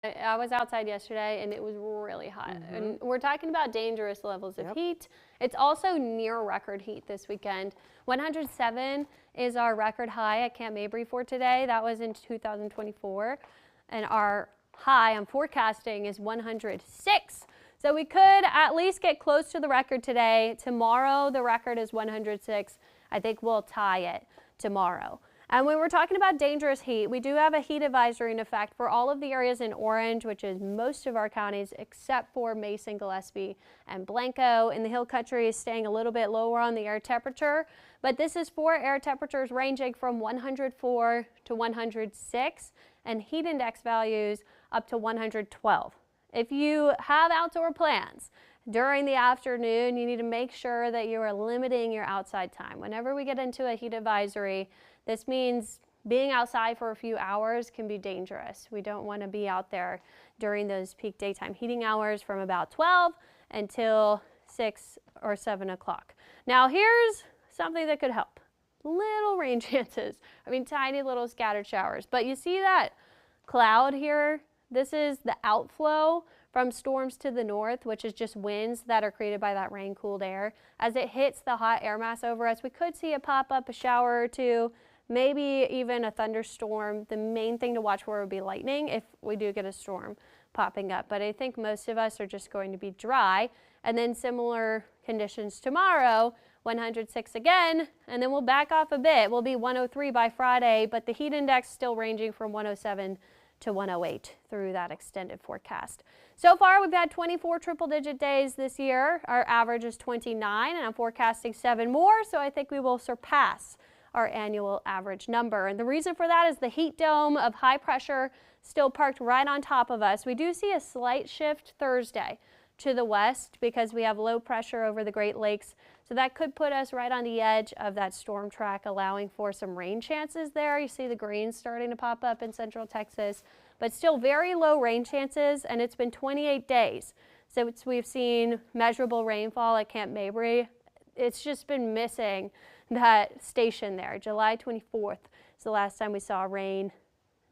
I was outside yesterday and it was really hot. And we're talking about dangerous levels of heat. It's also near record heat this weekend. 107 is our record high at Camp Mabry for today. That was in 2024. And our high I'm forecasting is 106. So we could at least get close to the record today. Tomorrow the record is 106. I think we'll tie it tomorrow. And when we're talking about dangerous heat, we do have a heat advisory in effect for all of the areas in orange, which is most of our counties except for Mason, Gillespie, and Blanco. In the hill country is staying a little bit lower on the air temperature, but this is for air temperatures ranging from 104 to 106 and heat index values up to 112. If you have outdoor plans during the afternoon, you need to make sure that you are limiting your outside time. Whenever we get into a heat advisory, this means being outside for a few hours can be dangerous. We don't want to be out there during those peak daytime heating hours from about 12 until 6 or 7 o'clock. Now here's something that could help. Little rain chances. I mean, tiny little scattered showers. But you see that cloud here? This is the outflow from storms to the north, which is just winds that are created by that rain-cooled air. As it hits the hot air mass over us, we could see it pop up a shower or two, maybe even a thunderstorm. The main thing to watch for would be lightning if we do get a storm popping up. But I think most of us are just going to be dry. And then similar conditions tomorrow, 106 again, and then we'll back off a bit. We'll be 103 by Friday, but the heat index still ranging from 107 to 108 through that extended forecast. So far, we've had 24 triple-digit days this year. Our average is 29, and I'm forecasting 7 more, so I think we will surpass our annual average number. And the reason for that is the heat dome of high pressure still parked right on top of us. We do see a slight shift Thursday to the west because we have low pressure over the Great Lakes. So that could put us right on the edge of that storm track, allowing for some rain chances there. You see the green starting to pop up in central Texas, but still very low rain chances, and it's been 28 days since we've seen measurable rainfall at Camp Mabry. It's just been missing that station there. July 24th is the last time we saw rain.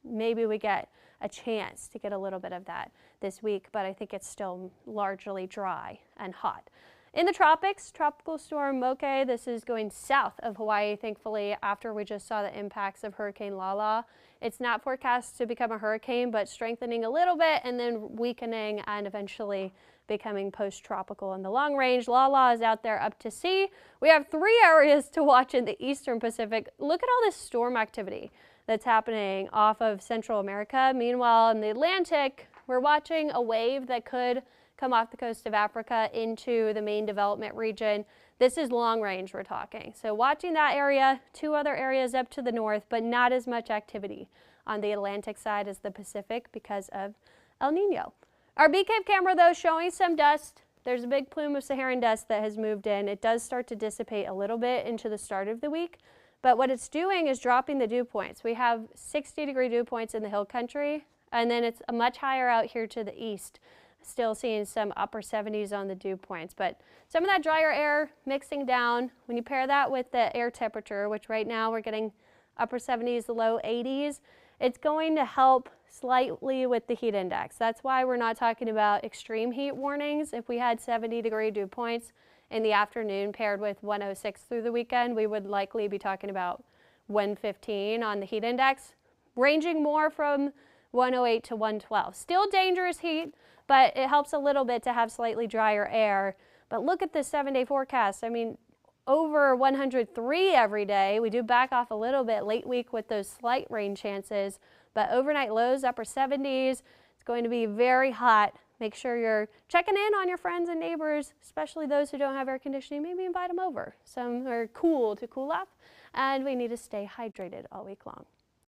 Maybe we get a chance to get a little bit of that this week, but I think it's still largely dry and hot. In the tropics, Tropical Storm Moke, this is going south of Hawaii, thankfully, after we just saw the impacts of Hurricane Lala. It's not forecast to become a hurricane, but strengthening a little bit and then weakening and eventually becoming post-tropical in the long range. Lala is out there up to sea. We have 3 areas to watch in the eastern Pacific. Look at all this storm activity that's happening off of Central America. Meanwhile, in the Atlantic, we're watching a wave that could come off the coast of Africa into the main development region. This is long range we're talking. So watching that area, 2 other areas up to the north, but not as much activity on the Atlantic side as the Pacific because of El Nino. Our Bee Cave camera, though, showing some dust. There's a big plume of Saharan dust that has moved in. It does start to dissipate a little bit into the start of the week, but what it's doing is dropping the dew points. We have 60-degree dew points in the hill country, and then it's much higher out here to the east. Still seeing some upper 70s on the dew points, but some of that drier air mixing down. When you pair that with the air temperature, which right now we're getting upper 70s, low 80s, it's going to help slightly with the heat index. That's why we're not talking about extreme heat warnings. If we had 70-degree dew points in the afternoon paired with 106 through the weekend, we would likely be talking about 115 on the heat index, ranging more from 108 to 112. Still dangerous heat, but it helps a little bit to have slightly drier air. But look at this 7-day forecast. I mean, over 103 every day. We do back off a little bit late week with those slight rain chances, but overnight lows, upper 70s. It's going to be very hot. Make sure you're checking in on your friends and neighbors, especially those who don't have air conditioning. Maybe invite them over. Some are cool to cool off, and we need to stay hydrated all week long.